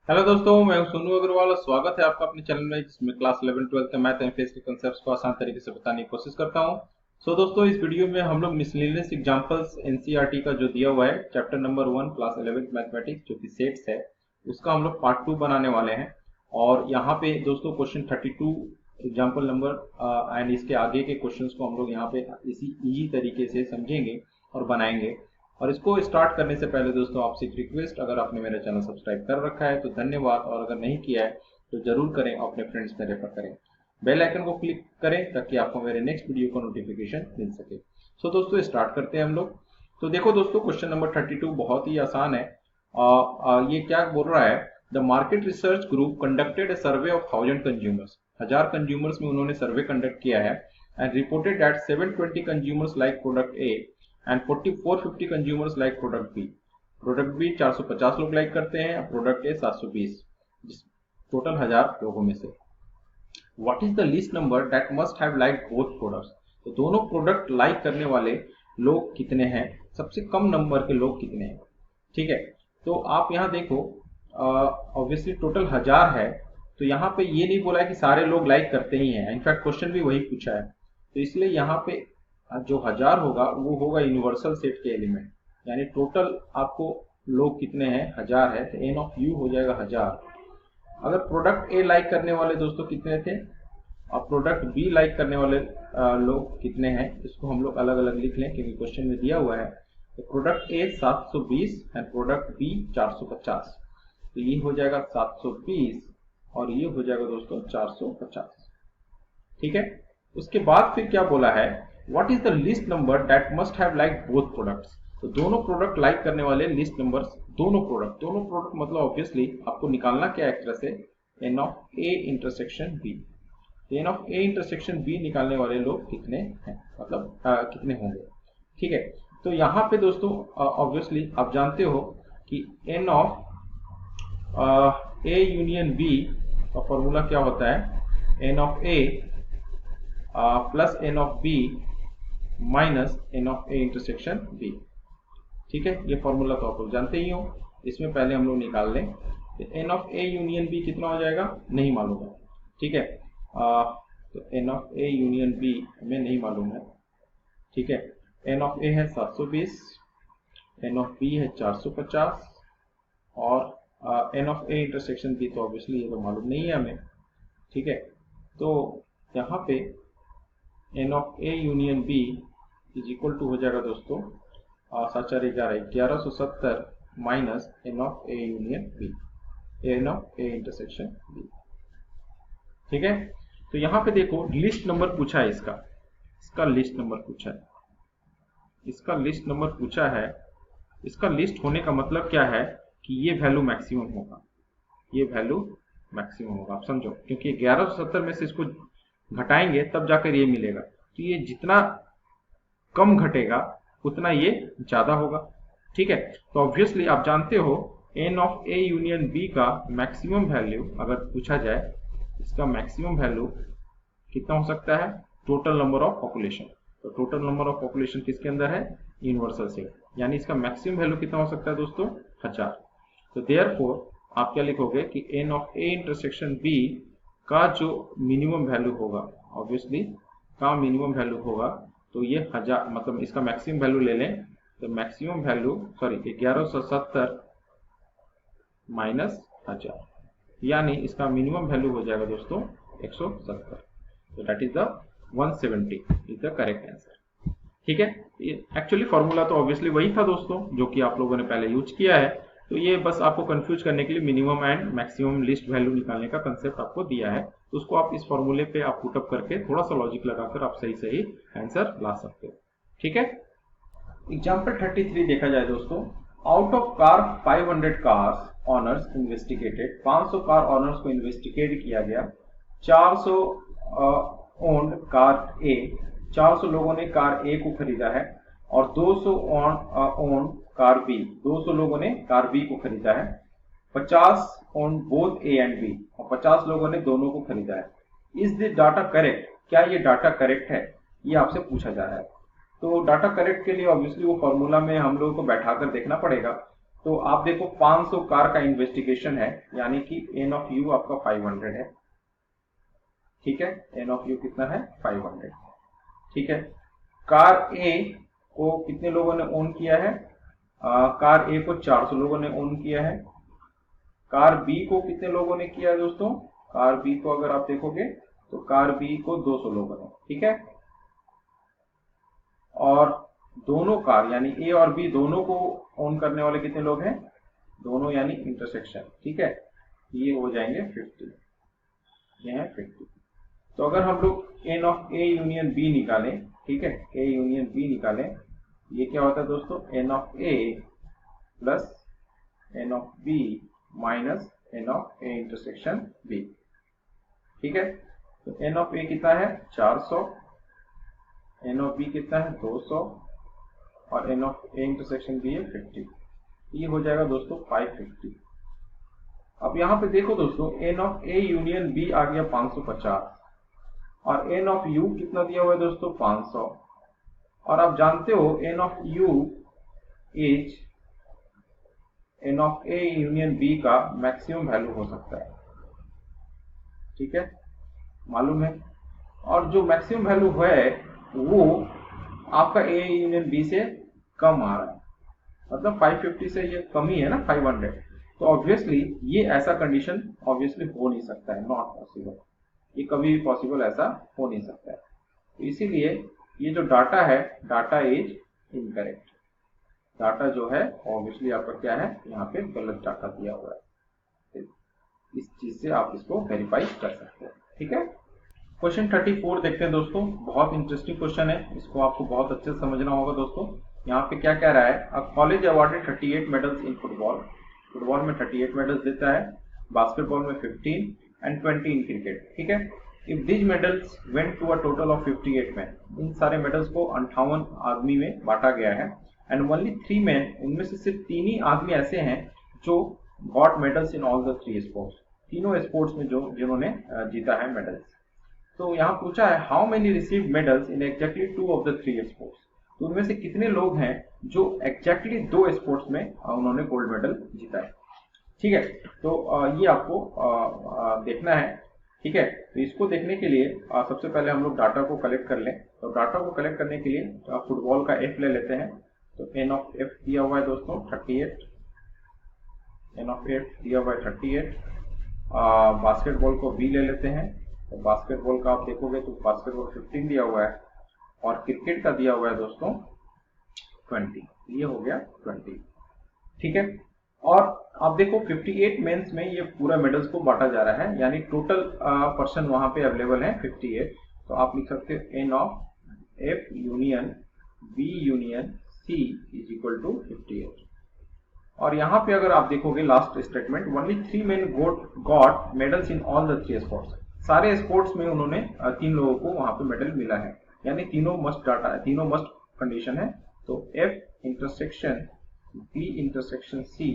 Hello दोस्तों, मैं हूं सोनू अग्रवाल और स्वागत है आपका अपने चैनल में, जिसमें क्लास 11 12 के मैथ एमपीएस के कॉन्सेप्ट्स को आसान तरीके से बताने की कोशिश करता हूं। दोस्तों, इस वीडियो में हम लोग मिसलेनियस एग्जांपल्स एनसीईआरटी का जो दिया हुआ है चैप्टर नंबर 1 क्लास 11 मैथमेटिक्स जो कि सेट्स है, उसका हम लोग पार्ट 2 बनाने वाले हैं। और यहाँ पे दोस्तों क्वेश्चन 32 एग्जाम्पल नंबर एंड इसके आगे के क्वेश्चंस को हम लोग यहाँ पे इसी इजी तरीके से समझेंगे और बनाएंगे। और इसको स्टार्ट करने से पहले दोस्तों आपसे एक रिक्वेस्ट, अगर आपने मेरा चैनल सब्सक्राइब कर रखा है तो धन्यवाद, और अगर नहीं किया है तो जरूर करें और अपने फ्रेंड्स में रेफर करें। बेल आइकन को क्लिक करें ताकि आपको मेरे नेक्स्ट वीडियो का नोटिफिकेशन मिल सके। दोस्तों स्टार्ट करते हैं हम लोग। तो देखो दोस्तों, क्वेश्चन नंबर 32 बहुत ही आसान है। ये क्या बोल रहा है, the market research group conducted a survey of 1000 consumers. 1000 consumers में उन्होंने सर्वे कंडक्ट किया है and reported that 720 consumers like product A and 450 consumers like product B. Product B 450 लोग लाइक करते हैं, प्रोडक्ट ए 720, टोटल 1000 लोगों में से। What is the least number that must have like both products. तो दोनों प्रोडक्ट लाइक करने वाले लोग कितने हैं, सबसे कम नंबर के लोग कितने हैं। ठीक है, तो आप यहाँ देखो, ऑब्वियसली टोटल 1000 है, तो यहाँ पे ये नहीं बोला है कि सारे लोग लाइक करते ही हैं, इनफैक्ट क्वेश्चन भी वही पूछा है। तो इसलिए यहाँ पे जो 1000 होगा वो होगा यूनिवर्सल सेट के एलिमेंट, यानी टोटल आपको लोग कितने हैं, 1000 है, तो एन ऑफ यू हो जाएगा 1000। अगर प्रोडक्ट ए लाइक करने वाले दोस्तों कितने थे और प्रोडक्ट बी लाइक करने वाले लोग कितने हैं, इसको हम लोग अलग अलग लिख लें क्योंकि क्वेश्चन में दिया हुआ है। तो product A 720 and product B 450, तो ये हो जाएगा 720 और ये हो जाएगा दोस्तों 450। ठीक है, उसके बाद फिर क्या बोला है, what is the least number that must have like both products. तो दोनों प्रोडक्ट लाइक करने वाले लिस्ट नंबर्स, दोनों प्रोडक्ट मतलब ऑब्वियसली आपको निकालना क्या है एक तरह से, N of A intersection B. N of A intersection B निकालने वाले लोग कितने हैं, मतलब कितने होंगे। ठीक है, तो यहाँ पे दोस्तों ऑब्वियसली आप जानते हो कि N of A union B का फॉर्मूला क्या होता है, N of A plus N of B minus N of A intersection B. ठीक है, ये फॉर्मूला तो आप लोग जानते ही हो, इसमें पहले हम लोग निकाल लें। N of A union B कितना हो जाएगा, नहीं मालूम है। ठीक है, तो N of A union B हमें नहीं मालूम है। ठीक है, एन ऑफ ए है 720, एन ऑफ बी है 450 और N of A intersection B तो ऑब्वियसली ये तो मालूम नहीं है हमें। ठीक है, तो यहाँ पे N of A union B is equal to हो जाएगा दोस्तों 1170 माइनस N of A union B, N of A intersection B. ठीक है, तो यहाँ पे देखो लिस्ट नंबर पूछा है, इसका लिस्ट नंबर पूछा है, इसका लिस्ट नंबर पूछा है। इसका लिस्ट होने का मतलब क्या है कि ये वैल्यू मैक्सिमम होगा, ये वैल्यू मैक्सिमम होगा, आप समझो, क्योंकि 1170 में से इसको घटाएंगे तब जाकर ये मिलेगा, तो ये जितना कम घटेगा उतना ये ज्यादा होगा। ठीक है, तो ऑब्वियसली आप जानते हो N of A union B का मैक्सिमम वैल्यू अगर पूछा जाए, इसका मैक्सिमम वैल्यू कितना हो सकता है, टोटल नंबर ऑफ पॉपुलेशन। तो टोटल नंबर ऑफ पॉपुलेशन किसके अंदर है, यूनिवर्सल सेट, यानी इसका मैक्सिमम वैल्यू कितना हो सकता है दोस्तों, 1000। तो देयरफॉर आप क्या लिखोगे कि N of A intersection B का जो मिनिमम वैल्यू होगा, ऑब्वियसली का मिनिमम वैल्यू होगा, तो ये 1000, मतलब इसका मैक्सिमम वैल्यू ले लें, तो मैक्सिमम वैल्यू 1170 माइनस 1000, यानी इसका मिनिमम वैल्यू हो जाएगा दोस्तों 170। तो that is the 170 is the correct answer. ठीक है, एक्चुअली फॉर्मूला तो ऑब्वियसली वही था दोस्तों जो कि आप लोगों ने पहले यूज किया है, तो ये बस आपको कंफ्यूज करने के लिए minimum and maximum least value निकालने का कंसेप्ट आपको दिया है, तो उसको आप इस फॉर्मूले पे आप पुटअप करके थोड़ा सा लॉजिक लगाकर आप सही सही आंसर ला सकते हो। ठीक है, एग्जाम्पल 33 देखा जाए दोस्तों, out of car 500 cars honours investigated, 500 car honours को इन्वेस्टिगेट किया गया, 400 ओन्ड कार ए, 400 लोगों ने कार ए को खरीदा है, और 200 ओन कार बी, 200 लोगों ने कार बी को खरीदा है, 50 own both A and B, और 50 लोगों ने दोनों को खरीदा है। इज दिस डाटा करेक्ट, क्या ये डाटा करेक्ट है, ये आपसे पूछा जा रहा है। तो डाटा करेक्ट के लिए ऑब्वियसली वो फॉर्मूला में हम लोगों को बैठा कर देखना पड़ेगा, तो आप देखो 500 कार का इन्वेस्टिगेशन है, यानी कि एन ऑफ यू आपका 500 है। ठीक है, एन ऑफ यू कितना है 500। ठीक है, कार ए को कितने लोगों ने ओन किया है? कार ए को 400 लोगों ने ओन किया है। कार बी को कितने लोगों ने किया है दोस्तों? कार बी को अगर आप देखोगे तो कार बी को 200 लोगों ने। ठीक है, और दोनों कार यानी ए और बी दोनों को ओन करने वाले कितने लोग हैं? दोनों यानी इंटरसेक्शन। ठीक है, ये हो जाएंगे 50, ये है 50। तो अगर हम लोग N of A union B निकालें, ठीक है, ए यूनियन बी निकालें, ये क्या होता है दोस्तों? N of A plus N of B minus N of A intersection B. ठीक है, तो एन ऑफ ए कितना है 400, एन ऑफ बी कितना है 200 और N of A intersection B है 50। ये हो जाएगा दोस्तों 550। अब यहां पे देखो दोस्तों, n of A union B आ गया 550 और एन ऑफ यू कितना दिया हुआ है दोस्तों? 500। और आप जानते हो N of U is n of A union B का मैक्सिमम वैल्यू हो सकता है। ठीक है, मालूम है। और जो मैक्सिमम वैल्यू है वो आपका ए यूनियन बी से कम आ रहा है, मतलब 550 से ये कम ही है ना 500। तो ऑब्वियसली ये ऐसा कंडीशन ऑब्वियसली हो नहीं सकता है, नॉट पॉसिबल। ये कभी भी पॉसिबल ऐसा हो नहीं सकता है। तो इसीलिए ये जो डाटा है, डाटा इज इनकरेक्ट। डाटा जो है ऑब्वियसली आपका क्या है, यहाँ पे गलत डाटा दिया हुआ है। इस चीज से आप इसको वेरीफाई कर सकते हैं। ठीक है, क्वेश्चन 34 देखते हैं दोस्तों। बहुत इंटरेस्टिंग क्वेश्चन है, इसको आपको बहुत अच्छे से समझना होगा दोस्तों। यहाँ पे क्या कह रहा है? A college awarded 38 medals in football. Football में 38 मेडल्स देता है, बास्केटबॉल में 15 एंड 20 इन क्रिकेट। ठीक है, if these medals went to a total of 58 man, इन सारे मेडल्स को 58 आदमी में बांटा गया है, एंड ओनली 3 मैन, उनमें से सिर्फ 3 ही आदमी ऐसे हैं जो got medals in all the 3 sports, तीनों स्पोर्ट्स में जो जिन्होंने जीता है मेडल्स। तो यहाँ पूछा है how many received medals in exactly 2 of the 3 sports. तो उनमें से कितने लोग हैं जो एग्जैक्टली 2 स्पोर्ट्स में उन्होंने गोल्ड मेडल जीता है। ठीक है, तो ये आपको देखना है। ठीक है, तो इसको देखने के लिए सबसे पहले हम लोग डाटा को कलेक्ट कर लें। तो डाटा को कलेक्ट करने के लिए फुटबॉल का एफ ले लेते हैं। तो एन ऑफ एफ दिया हुआ है दोस्तों 38, एन ऑफ एफ दिया हुआ है 38। बास्केटबॉल को बी ले लेते हैं। तो बास्केटबॉल का आप देखोगे तो बास्केटबॉल 15 दिया हुआ है और क्रिकेट का दिया हुआ है दोस्तों 20। ये हो गया 20। ठीक है, और आप देखो 58 मेंस में ये पूरा मेडल्स को बांटा जा रहा है, यानी टोटल पर्सन वहां पे अवेलेबल है 58। तो आप लिख सकते हो N of F union B union C is equal to 58। और यहाँ पे अगर आप देखोगे last statement, only 3 men got medals in all the 3 sports. सारे स्पोर्ट्स में उन्होंने 3 लोगों को वहां पे मेडल मिला है, यानी तीनों मस्ट डाटा है, तीनों मस्ट कंडीशन है। तो F intersection B intersection C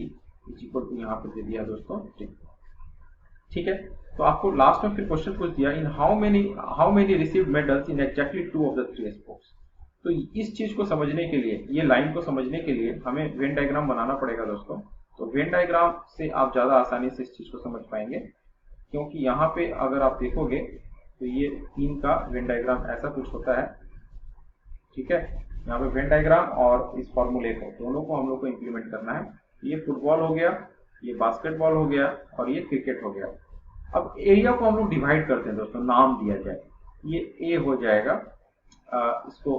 is equal to यहाँ पे दे दिया दोस्तों। ठीक है, तो आपको लास्ट में फिर क्वेश्चन पूछ दिया in how many received medals in exactly 2 of the 3 sports. तो इस चीज को समझने के लिए, ये लाइन को समझने के लिए हमें वेन डायग्राम बनाना पड़ेगा दोस्तों। तो वेन डायग्राम से आप ज्यादा आसानी से इस चीज को समझ पाएंगे, क्योंकि यहाँ पे अगर आप देखोगे तो ये 3 का वेन डायग्राम ऐसा कुछ होता है। ठीक है, यहाँ पे वेन डायग्राम और इस फॉर्मूले को दोनों को हम लोग को इंप्लीमेंट करना है। ये फुटबॉल हो गया, ये बास्केटबॉल हो गया और ये क्रिकेट हो गया। अब एरिया को हम लोग डिवाइड करते हैं दोस्तों, नाम दिया जाए। ये ए हो जाएगा, इसको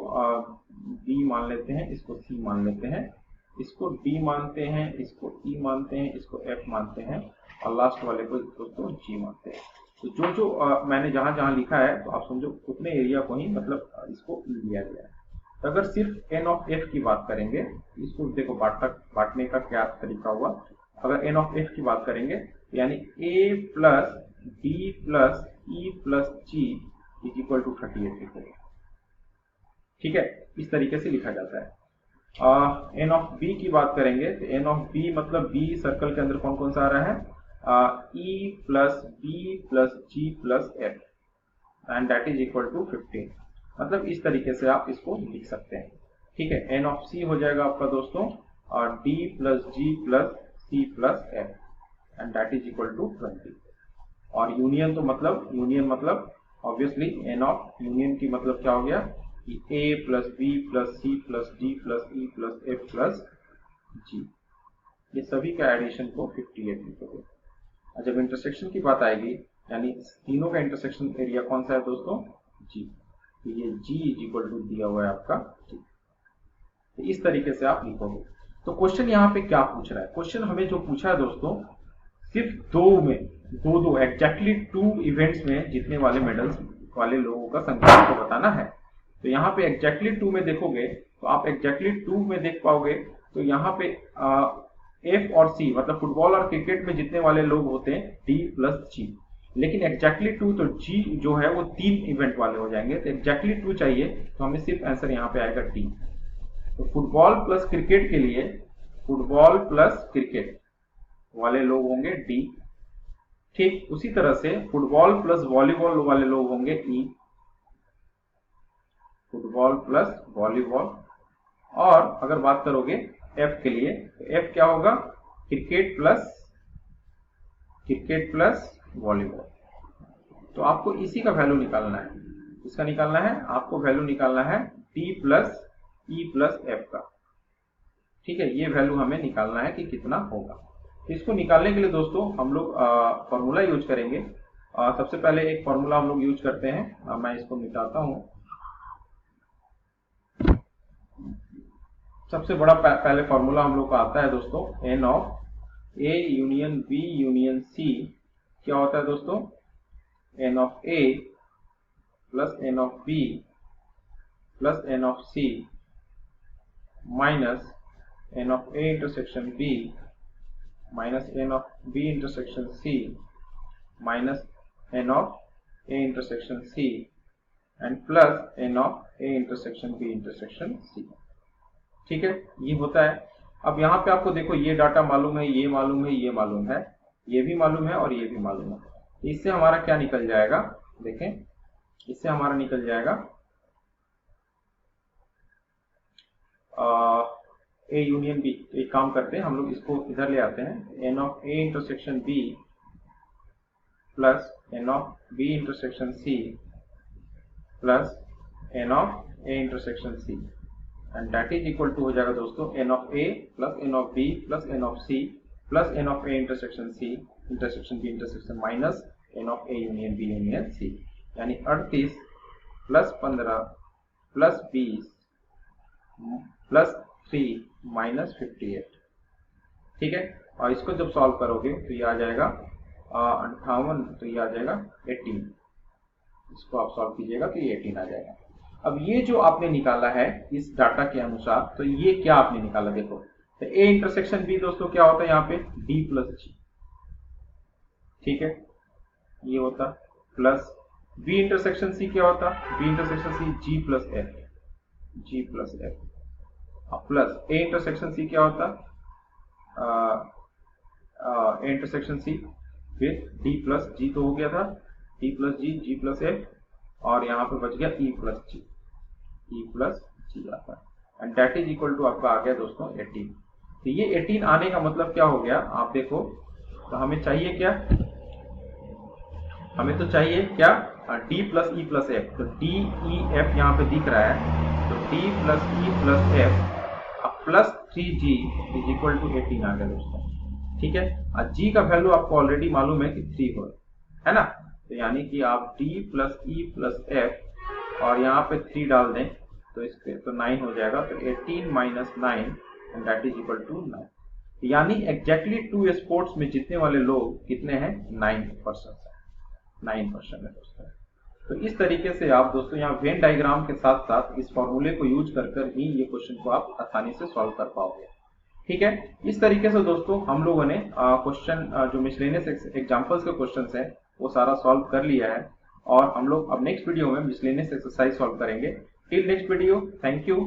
बी मान लेते हैं, इसको सी मान लेते हैं, इसको डी मानते हैं, इसको ई मानते हैं, इसको एफ मानते हैं और लास्ट वाले को दोस्तों जी मानते हैं। तो जो मैंने जहां जहां लिखा है तो आप समझो उतने एरिया को ही मतलब इसको लिया गया है। तो अगर सिर्फ एन ऑफ एफ की बात करेंगे, इसको देखो बांटने का क्या तरीका हुआ। अगर एन ऑफ एफ की बात करेंगे यानी A plus B plus E plus G is equal to 38 लिखेंगे। ठीक है, इस तरीके से लिखा जाता है। एन ऑफ बी की बात करेंगे तो एन ऑफ बी मतलब बी सर्कल के अंदर कौन कौन सा आ रहा है, E plus B plus G plus F and that is equal to 15। मतलब इस तरीके से आप इसको लिख सकते हैं। ठीक है, एन ऑफ सी हो जाएगा आपका दोस्तों और D plus G plus C plus F and that is equal to 20। और यूनियन तो मतलब ऑब्वियसली n ऑफ यूनियन की मतलब क्या हो गया कि A plus B plus C plus D plus E plus F plus G, ये सभी का एडिशन को 58 लिखोगे। और जब इंटरसेक्शन की बात आएगी यानी तीनों का इंटरसेक्शन एरिया कौन सा है दोस्तों, G, तो ये G इज इक्वल टू दिया हुआ है आपका G। तो इस तरीके से आप लिखोगे। तो क्वेश्चन यहाँ पे क्या पूछ रहा है, क्वेश्चन हमें जो पूछा है दोस्तों सिर्फ दो एग्जैक्टली 2 इवेंट्स में जीतने वाले मेडल्स वाले लोगों का संख्या को बताना है। तो यहाँ पे एग्जैक्टली 2 में देखोगे तो आप एग्जैक्टली 2 में देख पाओगे तो यहाँ पे F और C मतलब फुटबॉल और क्रिकेट में जीतने वाले लोग होते हैं D plus G, लेकिन एग्जैक्टली 2 तो G जो है वो 3 इवेंट वाले हो जाएंगे। तो एग्जैक्टली 2 चाहिए तो हमें सिर्फ आंसर यहाँ पे आएगा D। तो फुटबॉल प्लस क्रिकेट के लिए फुटबॉल प्लस क्रिकेट वाले लोग होंगे D। ठीक उसी तरह से फुटबॉल प्लस वॉलीबॉल वाले लोग होंगे E, फुटबॉल प्लस वॉलीबॉल। और अगर बात करोगे F के लिए तो F क्या होगा, क्रिकेट प्लस वॉलीबॉल। तो आपको इसी का वैल्यू निकालना है, इसका निकालना है, आपको वैल्यू निकालना है D plus E plus F का। ठीक है, ये वैल्यू हमें निकालना है कि कितना होगा। इसको निकालने के लिए दोस्तों हम लोग फॉर्मूला यूज करेंगे। सबसे पहले एक फॉर्मूला हम लोग यूज करते हैं, मैं इसको मिटाता हूं। सबसे बड़ा पहले फॉर्मूला हम लोग का आता है दोस्तों n of A union B union C। क्या होता है दोस्तों, n of A plus n of B plus n of C minus n of A intersection B minus n of B intersection C minus n of A intersection C and plus n of A intersection B intersection C। ठीक है, ये होता है। अब यहाँ पे आपको देखो ये डाटा मालूम है, ये मालूम है, ये मालूम है, ये भी मालूम है और ये भी मालूम है। इससे हमारा क्या निकल जाएगा, देखें इससे हमारा निकल जाएगा A यूनियन B। एक काम करते हैं हम लोग इसको इधर ले आते हैं, n of A intersection B plus n of B intersection C plus n of A intersection C and that is equal to हो जाएगा दोस्तों n of A plus n of B plus n of C plus n of A intersection C intersection B intersection minus n of A union B union C, यानी 38 plus 15 plus 20 plus 3 minus 58। ठीक है, और इसको जब solve करोगे तो ये आ जाएगा 58, तो ये आ जाएगा 18। इसको आप सॉल्व कीजिएगा तो ये 18 आ जाएगा। अब ये जो आपने निकाला है इस डाटा के अनुसार, तो ये क्या आपने निकाला देखो, तो A इंटरसेक्शन B दोस्तों क्या होता है यहाँ पे D प्लस G। ठीक है, ये होता प्लस B इंटरसेक्शन C क्या होता, B intersection C G plus F, G plus F plus A intersection C क्या होता, A इंटरसेक्शन C फिर D प्लस G तो हो गया था, D plus G, G plus F और यहाँ पे बच गया E plus G, E plus G आता है and that is equal to आपका आ गया दोस्तों 18। तो ये 18 आने का मतलब क्या हो गया, आप देखो तो हमें चाहिए क्या, हमें तो चाहिए क्या D plus E plus F। तो D E F यहाँ पे दिख रहा है, तो D plus E plus F plus 3G is equal to 18 आ गया दोस्तों। ठीक है, और G का वैल्यू आपको ऑलरेडी मालूम है कि 3 है ना, तो यानी कि आप D plus E plus F और यहाँ पे 3 डाल दें तो इसके तो 9 हो जाएगा। तो 18 minus 9 and that is equal to 9, यानी एग्जैक्टली 2 स्पोर्ट्स में जीतने वाले लोग कितने हैं, 9% है दोस्तों। तो इस तरीके से आप दोस्तों यहाँ वेन डायग्राम के साथ साथ इस फॉर्मूले को यूज कर ही ये क्वेश्चन को आप आसानी से सॉल्व कर पाओगे। ठीक है, इस तरीके से दोस्तों हम लोगों ने क्वेश्चन जो मिसलेनियस एग्जांपल्स के क्वेश्चंस हैं वो सारा सॉल्व कर लिया है और हम लोग अब नेक्स्ट वीडियो में मिसलेनियस एक्सरसाइज सॉल्व करेंगे। Till next video, thank you,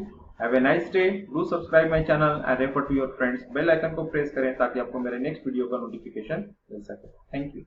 have a nice day, do subscribe my channel and refer to your friends. Bell icon को प्रेस करें ताकि आपको मेरे नेक्स्ट वीडियो का नोटिफिकेशन मिल सके। Thank you.